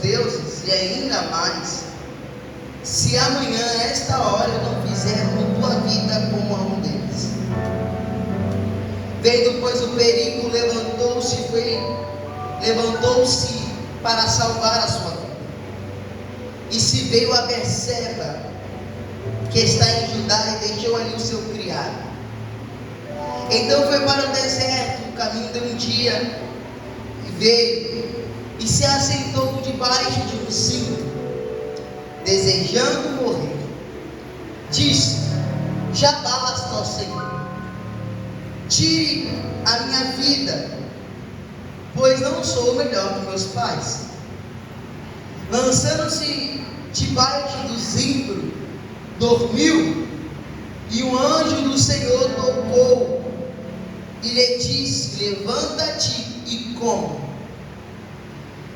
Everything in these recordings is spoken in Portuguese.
deuses, e ainda mais, se amanhã, a esta hora, eu não fizer com tua vida como a um deles. Vendo, pois, o perigo, levantou-se para salvar a sua vida. E se veio a Berseba, que está em Judá, e deixou ali o seu criado. Então foi para o deserto, o caminho de um dia, e veio, e se assentou debaixo de um cimo, desejando morrer. Disse: já basta, ó Senhor, tire a minha vida, pois não sou melhor que meus pais. Lançando-se debaixo do zimbro, dormiu, e o anjo do Senhor tocou e lhe disse: levanta-te e come.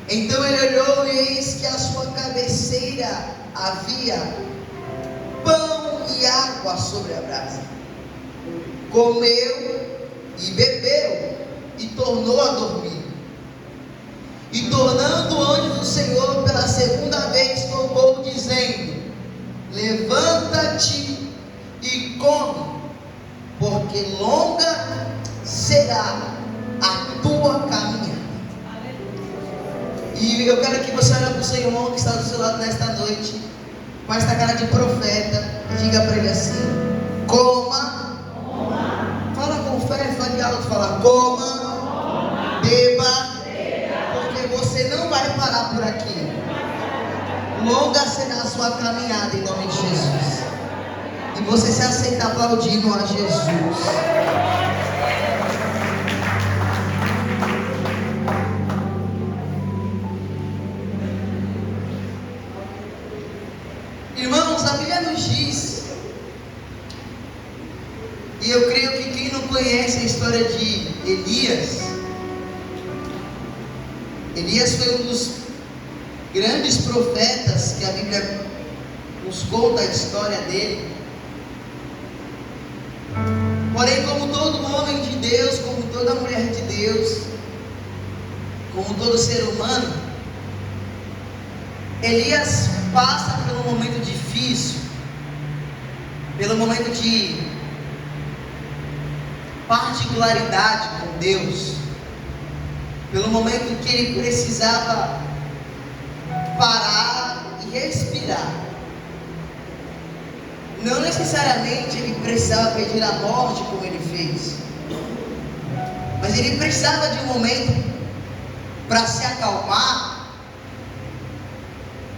Então ele olhou, e eis que à sua cabeceira havia pão e água sobre a brasa. Comeu e bebeu, e tornou a dormir. E tornando o anjo do Senhor pela segunda vez, tocou, dizendo: levanta-te e come, porque longa será a tua caminhada. E eu quero que você olhe para o seu irmão que está do seu lado nesta noite, com esta cara de profeta, e diga para ele assim: coma. Fala com fé, fale alto, fala: coma, beba, porque você não vai parar por aqui. Longa será a sua caminhada, em nome de Jesus. E você se aceita aplaudindo a Jesus. Irmãos, a Bíblia nos diz, e eu creio que quem não conhece a história de Elias foi um dos grandes profetas que a Bíblia nos conta a história dele. Porém, como todo homem de Deus, como toda mulher de Deus, como todo ser humano, Elias passa por um momento difícil, pelo momento de particularidade com Deus, pelo momento que ele precisava parar e respirar. Não necessariamente ele precisava pedir a morte como ele fez, mas ele precisava de um momento para se acalmar,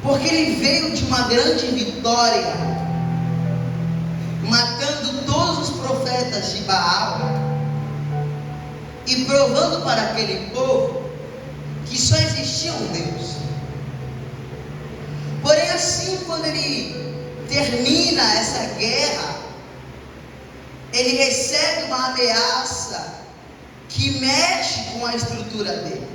porque ele veio de uma grande vitória, matando todos os profetas de Baal e provando para aquele povo que só existia um Deus. Porém, assim, quando ele termina essa guerra, ele recebe uma ameaça que mexe com a estrutura dele.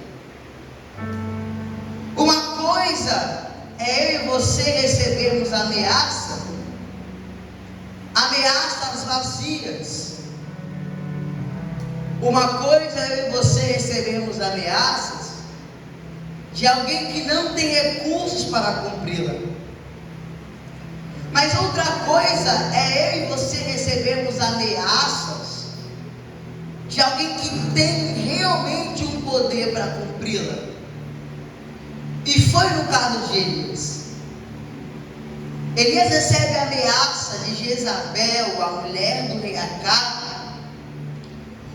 Uma coisa é eu e você recebermos ameaças vazias. Uma coisa é eu e você recebermos ameaças de alguém que não tem recursos para cumpri-la. Mas outra coisa é eu e você recebermos ameaças de alguém que tem realmente um poder para cumpri-la. E foi no caso de Elias. Elias recebe a ameaça de Jezabel, a mulher do rei Acabe,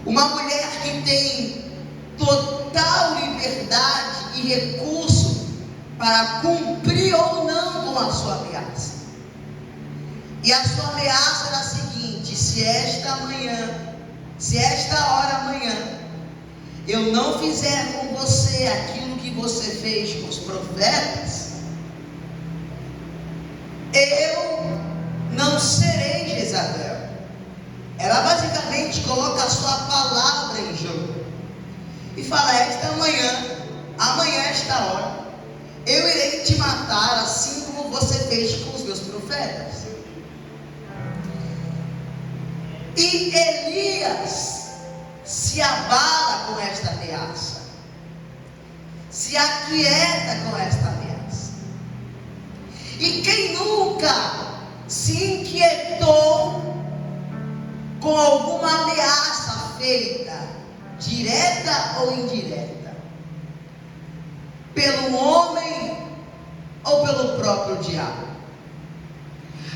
uma mulher que tem total liberdade e recurso para cumprir ou não com a sua ameaça. E a sua ameaça era a seguinte: se esta hora amanhã eu não fizer com você aquilo que você fez com os profetas, eu não serei Jezabel. Ela basicamente coloca a sua palavra em jogo e fala: amanhã esta hora, eu irei te matar, assim como você fez com os meus profetas. E Elias se abala com esta ameaça, se aquieta com esta ameaça. se inquietou com alguma ameaça feita, direta ou indireta, pelo homem ou pelo próprio diabo.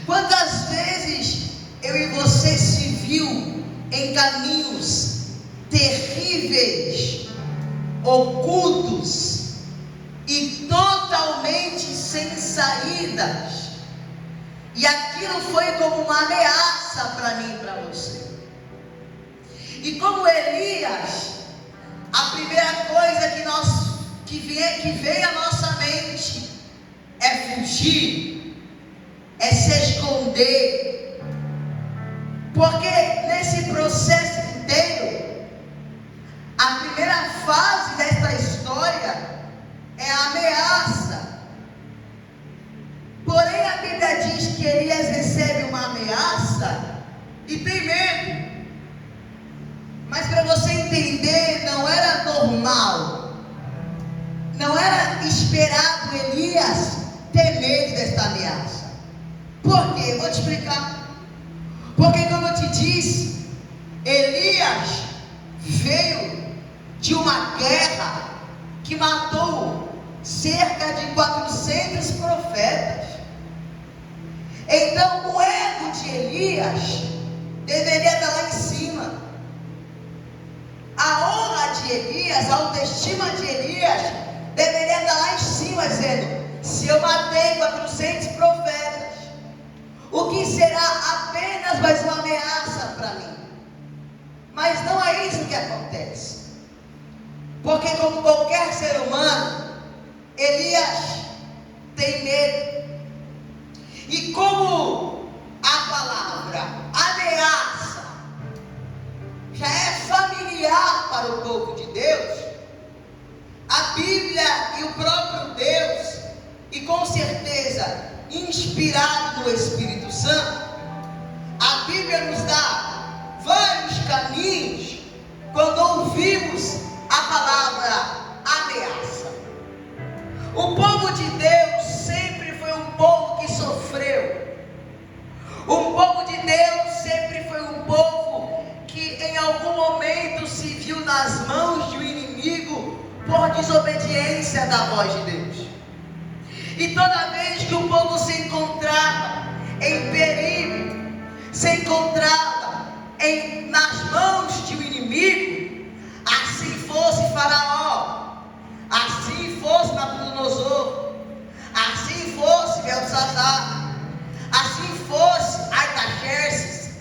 Quantas vezes eu e você se viu em caminhos terríveis, ocultos e totalmente sem saídas, e aquilo foi como uma ameaça para mim e para você. E como Elias, a primeira coisa que vem à nossa mente é fugir, é se esconder, porque nesse processo inteiro, a primeira fase desta história é a ameaça. Porém, a Bíblia diz que Elias recebe uma ameaça e tem medo. Mas para você entender, não era normal, não era esperado Elias ter medo desta ameaça. Por quê? Vou te explicar. Porque, como eu te disse, Elias veio de uma guerra que matou cerca de 400 profetas. Então o ego de Elias deveria estar lá em cima. A honra de Elias, a autoestima de Elias deveria estar lá em cima, dizendo: se eu matei 400 profetas, o que será apenas mais uma ameaça para mim? Mas não é isso que acontece. Porque, como qualquer ser humano, Elias tem medo. E como a palavra ameaça já é familiar para o povo de Deus, a Bíblia e o próprio Deus, e com certeza inspirado do Espírito Santo, a Bíblia nos dá vários caminhos quando ouvimos a palavra ameaça. O povo de Deus sempre foi um povo que sofreu. O povo de Deus sempre foi um povo que em algum momento se viu nas mãos de um inimigo por desobediência da voz de Deus. E toda vez que o povo se encontrava em perigo, se encontrava nas mãos de um inimigo, assim fosse Faraó, assim fosse Nabucodonosor, assim fosse Belsazar, assim fosse Artaxerxes,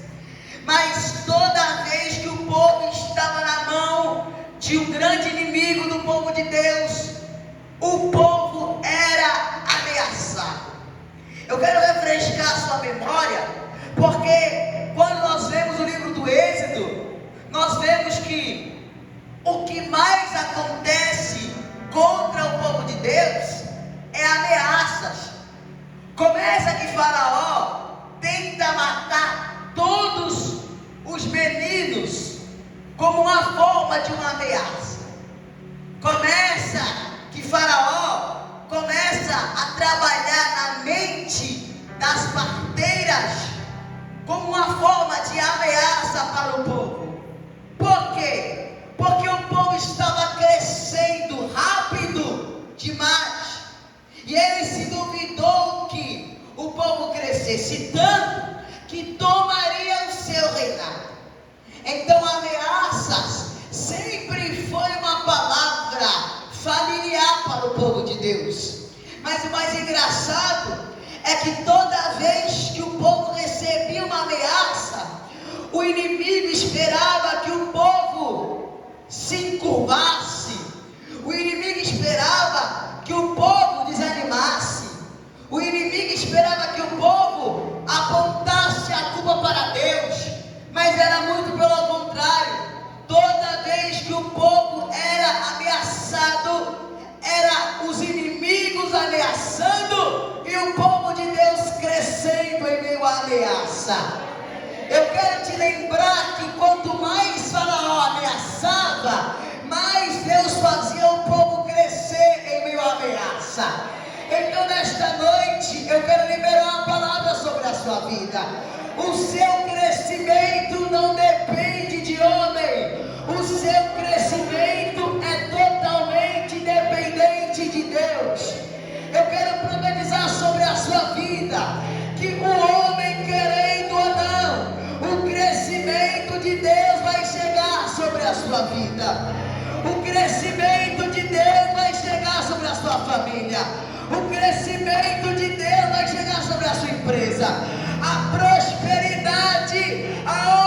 mas toda vez que o povo estava na mão de um grande inimigo do povo de Deus, o povo era ameaçado. Eu quero refrescar sua memória, porque quando nós vemos o livro do Êxodo, nós vemos que o que mais acontece contra o povo de Deus é ameaças. Começa que Faraó tenta matar todos os meninos como uma forma de uma ameaça. Começa que Faraó começa a trabalhar na mente das parteiras como uma forma de ameaça para o povo. Por quê? Porque o povo estava crescendo rápido demais, e ele se duvidou que o povo crescesse tanto que tomaria o seu reinado. Então ameaças sempre foi uma palavra familiar para o povo de Deus. Mas o mais engraçado é que toda vez que o povo recebia uma ameaça, o inimigo esperava que o povo se encurvasse, o inimigo esperava que o povo desanimasse, o inimigo esperava que o povo apontasse a culpa para Deus, mas era muito pelo contrário. Toda vez que o povo era ameaçado, era os inimigos ameaçando e o povo de Deus crescendo em meio à ameaça. Eu quero te lembrar que quanto mais Faraó ameaçava, mais Deus fazia o povo crescer em meio à ameaça. Então nesta noite eu quero liberar uma palavra sobre a sua vida. O seu crescimento não depende de homem. O seu crescimento é totalmente dependente de Deus. Eu quero profetizar sobre a sua vida que o homem, querendo ou não, o crescimento de Deus vai chegar sobre a sua vida. O crescimento de Deus vai chegar sobre a sua família. O crescimento de Deus vai chegar sobre a sua empresa. A prosperidade, a